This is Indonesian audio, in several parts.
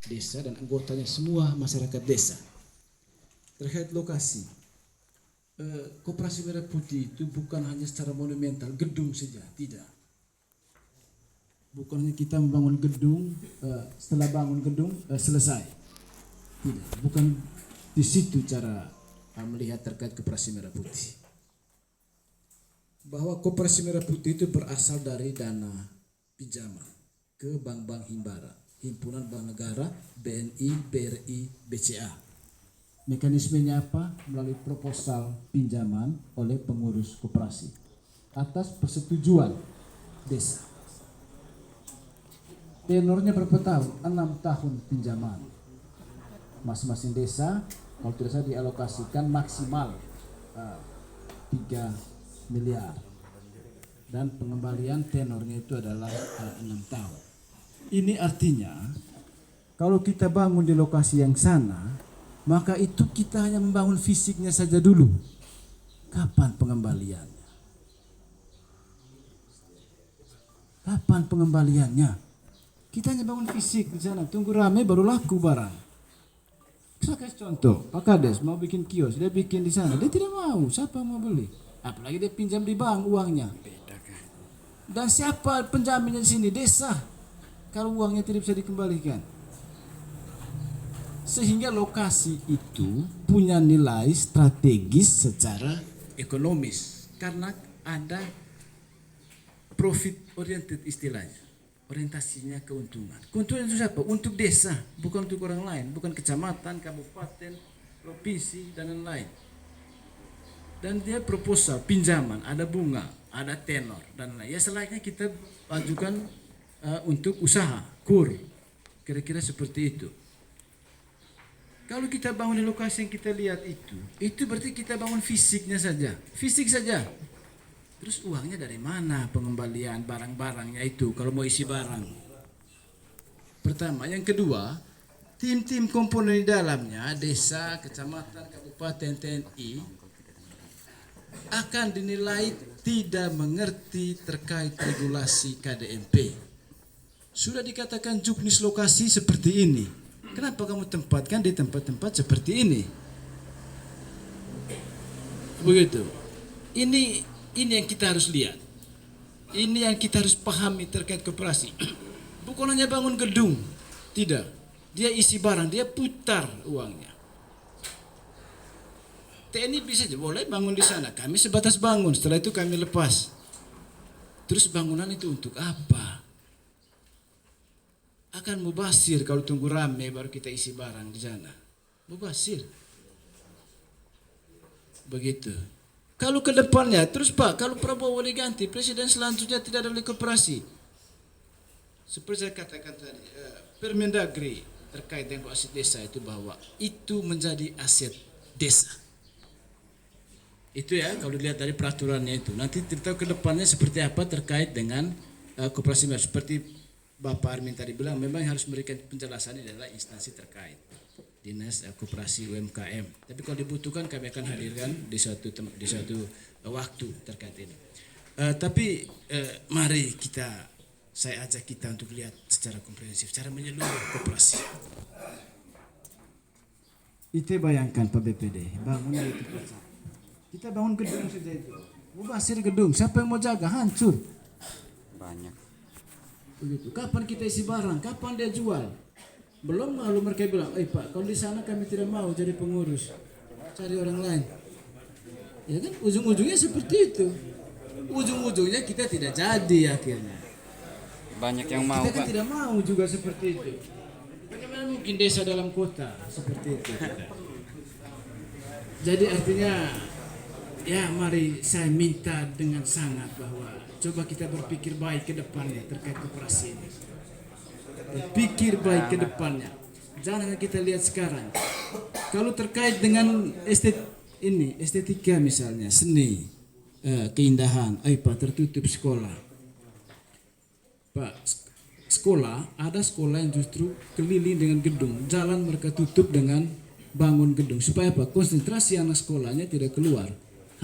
desa dan anggotanya semua masyarakat desa. Terkait lokasi, Koperasi Merah Putih itu bukan hanya secara monumental gedung saja, tidak. Bukan hanya kita membangun gedung, setelah bangun gedung selesai, tidak. Bukan di situ cara melihat terkait Koperasi Merah Putih. Bahwa Koperasi Merah Putih itu berasal dari dana pinjaman ke bank-bank himbara, Himpunan Bank Negara, BNI, BRI, BCA. Mekanismenya apa? Melalui proposal pinjaman oleh pengurus koperasi atas persetujuan desa. Tenornya berapa tahun? 6 tahun pinjaman. Masing-masing desa kalau tidak salah dialokasikan maksimal 3 miliar. Dan pengembalian tenornya itu adalah 6 tahun. Ini artinya kalau kita bangun di lokasi yang sana, maka itu kita hanya membangun fisiknya saja dulu. Kapan pengembaliannya? Kapan pengembaliannya? Kita hanya bangun fisik di sana, tunggu rame baru laku barang. Saya kasih contoh, Pak Kades mau bikin kios, dia bikin di sana, dia tidak mau, siapa mau beli? Apalagi dia pinjam di bank uangnya. Dan siapa penjaminnya di sini? Desa. Kalau uangnya tidak bisa dikembalikan. Sehingga lokasi itu punya nilai strategis secara ekonomis karena ada profit oriented istilahnya, orientasinya keuntungan. Keuntungan itu siapa? Untuk desa, bukan untuk orang lain, bukan kecamatan, kabupaten, provinsi dan lain-lain. Dan dia proposal pinjaman, ada bunga, ada tenor dan lain. Ya selayaknya kita ajukan untuk usaha, kur, kira-kira seperti itu. Kalau kita bangun di lokasi yang kita lihat itu berarti kita bangun fisiknya saja, fisik saja. Terus uangnya dari mana pengembalian barang-barangnya itu kalau mau isi barang? Pertama, yang kedua, tim-tim komponen di dalamnya, desa, kecamatan, kabupaten, TNI akan dinilai tidak mengerti terkait regulasi KDMP. Sudah dikatakan juknis lokasi seperti ini. Kenapa kamu tempatkan di tempat-tempat seperti ini? Begitu. Ini yang kita harus lihat. Ini yang kita harus pahami terkait koperasi. Bukan hanya bangun gedung. Tidak. Dia isi barang, dia putar uangnya. TNI bisa boleh bangun di sana. Kami sebatas bangun, setelah itu kami lepas. Terus bangunan itu untuk apa? Akan mubasir kalau tunggu rame baru kita isi barang di sana. Mubasir. Begitu. Kalau ke depannya, terus Pak, kalau Prabowo diganti, presiden selanjutnya tidak ada lagi koperasi. Seperti saya katakan tadi, Permendagri terkait dengan aset desa itu bahwa itu menjadi aset desa. Itu ya, kalau dilihat dari peraturannya itu. Nanti kita tahu ke depannya seperti apa terkait dengan koperasi. Seperti Bapak Armin tadi bilang, memang harus memberikan penjelasan adalah instansi terkait. Dinas Koperasi UMKM. Tapi kalau dibutuhkan kami akan hadirkan di suatu waktu terkait ini. Tapi mari saya ajak kita untuk lihat secara komprehensif, cara menyeluruh koperasi. Itu bayangkan Pak BPD, bangunnya itu besar. Kita bangun gedung saja itu. Mubasir gedung, siapa yang mau jaga? Hancur. Banyak. Begitu. Kapan kita isi barang? Kapan dia jual? Belum lalu mereka bilang, Pak, kalau di sana kami tidak mau jadi pengurus, cari orang lain. Ya kan, ujung-ujungnya seperti itu. Ujung-ujungnya kita tidak jadi akhirnya. Banyak yang mau, kita kan Pak. tidak mau juga seperti itu. Bagaimana mungkin desa dalam kota seperti itu? Jadi artinya, ya mari saya minta dengan sangat bahwa coba kita berpikir baik ke depannya terkait koperasi ini. Berpikir baik ke depannya. Jangan hanya kita lihat sekarang. Kalau terkait dengan estetika misalnya, seni, keindahan, Pak tertutup sekolah. Pak, ada sekolah yang justru keliling dengan gedung, jalan mereka tutup dengan bangun gedung. Supaya apa? Konsentrasi anak sekolahnya tidak keluar,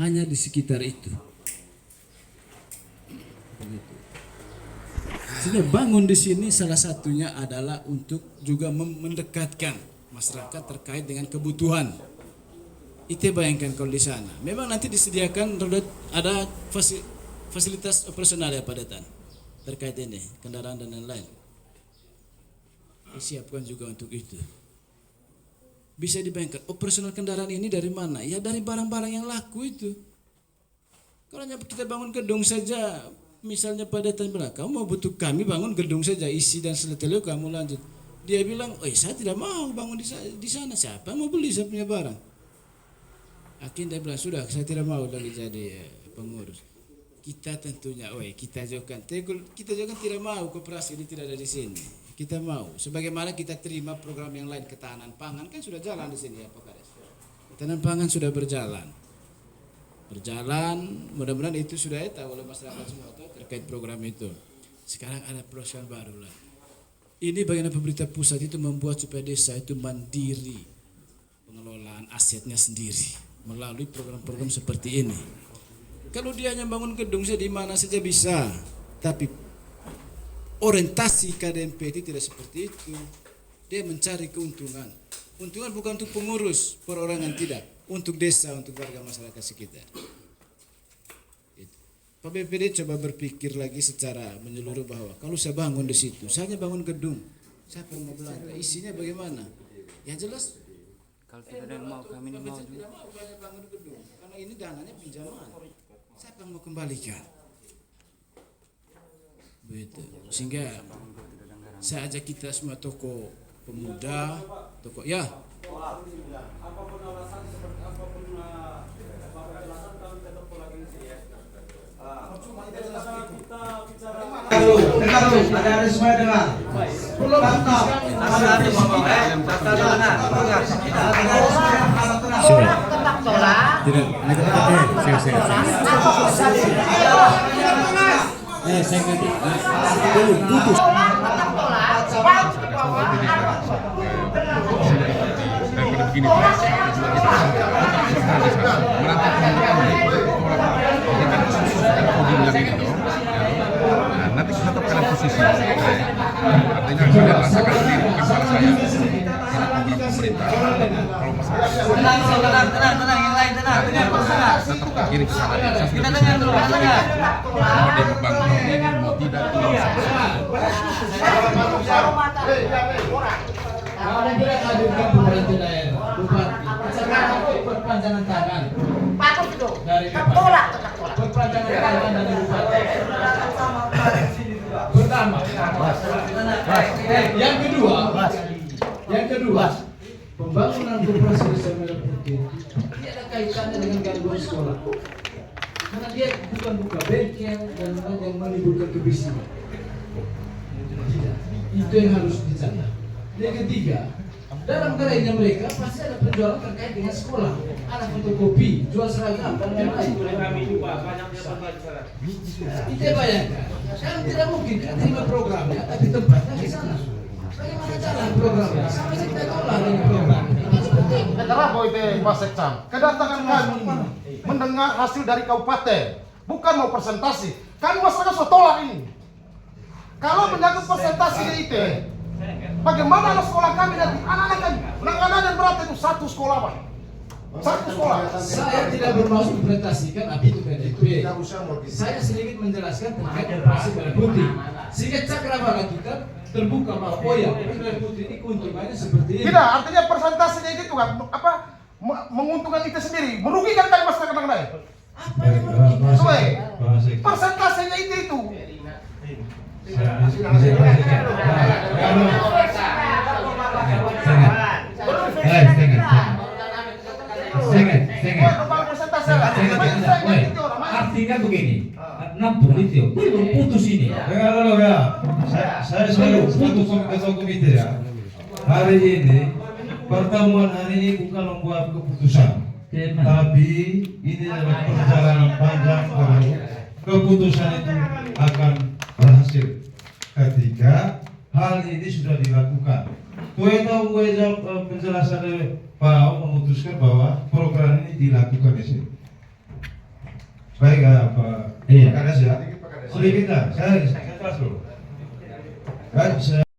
hanya di sekitar itu. Begitu. Sehingga bangun di sini salah satunya adalah untuk juga mendekatkan masyarakat terkait dengan kebutuhan. Itu bayangkan kalau di sana. Memang nanti disediakan ada fasilitas operasional ya Pak Detan terkait ini kendaraan dan lain-lain. Disiapkan juga untuk itu. Bisa dibayangkan operasional kendaraan ini dari mana? Ya dari barang-barang yang laku itu. Kalau hanya kita bangun gedung saja, misalnya Pak Detan bilang, kamu mau butuh kami bangun gedung saja, isi dan seletelu kamu lanjut. Dia bilang, saya tidak mau bangun di sana. Siapa mau beli saya punya barang? Akhirnya dia bilang, sudah saya tidak mau lagi jadi pengurus. Kita tentunya, kita juga kan tidak mau koperasi ini tidak ada di sini. Kita mau, sebagaimana kita terima program yang lain ketahanan pangan kan sudah jalan di sini ya Pak Kades. Ketahanan pangan sudah berjalan, mudah-mudahan itu sudah tahu oleh masyarakat semua terkait program itu. Sekarang ada program baru lah. Ini bagaimana pemerintah pusat itu membuat supaya desa itu mandiri pengelolaan asetnya sendiri melalui program-program seperti ini. Kalau dia hanya bangun gedung saja di mana saja bisa, tapi orientasi KDMP itu tidak seperti itu. Dia mencari keuntungan. Keuntungan bukan untuk pengurus perorangan, tidak, untuk desa, untuk warga masyarakat sekitar. Pak BPD coba berpikir lagi secara menyeluruh bahwa kalau saya bangun di situ, saya hanya bangun gedung, siapa yang mau belanja? Isinya bagaimana? Yang jelas Kalau tidak ada yang mau, kami mau juga. tidak mau bangun gedung, karena ini dananya pinjaman. Siapa yang mau kembalikan? Begitu. Sehingga saya ajak kita semua tokoh pemuda, tokoh ya. Apapun alasan seperti apapun penjelasan kami tetap lagi di sini ya. Percuma kita bicara. Dengar lu, ada semua dengar. Belum mantap. Ada ngomong Sudah. Tetap tolak. Tidak. Saya ngerti. Putus. Tetap tolak. Daripada begini terus, nanti kita tetapkan posisi. Artinya sudah rasakan sendiri, bukan salah saya. Ini program pemerintah. Kalau masalah tenang, yang lain tenang. tetap begini ke sana. Saya sudah bisa mau dia mau bangun mau tidak itu. Kalau kita hadirkan pemerintah daerah, bupati, sekarang perpanjangan tangan Patut itu. dari Tolak, tetap tolak. perpanjangan tangan dari bupati. Pertama, yang kedua, pembangunan koperasi desa Merah Putih ini ada kaitannya dengan gangguan sekolah. Karena dia bukan buka bengkel dan yang menimbulkan kebisingan. Itu yang harus dicatat. Yang ketiga, dalam gerainya mereka pasti ada penjualan terkait dengan sekolah, ada fotokopi, jual seragam dan lain-lain. Kita bayangkan, kan tidak mungkin kan terima programnya, tapi tempatnya di sana. Bagaimana jalan programnya? Sampai kita tolak dengan program. Kenapa itu Pak Sekcam? Kedatangan kami mendengar hasil dari kabupaten, bukan mau presentasi. Kami masyarakat sudah tolak ini. Kalau menyangkut presentasi di IT, bagaimana anak sekolah kami nanti? Anak-anak kami, anak-anak dan berat itu satu sekolah Pak. Satu sekolah. Saya tidak bermaksud presentasikan apa itu PDP. Saya sedikit menjelaskan terkait operasi Merah Putih. Sehingga cakrawala kita terbuka bahwa Merah Putih ini keuntungannya seperti ini. Tidak, artinya presentasinya itu kan menguntungkan itu sendiri, merugikan kami masyarakat yang lain. Apa yang merugikan? Persentasinya itu. Artinya begini, 60 itu belum putus ini. Dengar ya, saya selalu putus ketua komite ya. Hari ini pertemuan hari ini bukan membuat keputusan, tapi ini adalah perjalanan panjang baru. Keputusan itu akan berhasil ketika hal ini sudah dilakukan. Gue tahu penjelasan dari Pak memutuskan bahwa program ini dilakukan di sini. Baik Pak Kades ya. Sedikit lah, saya kelas dulu. Kan saya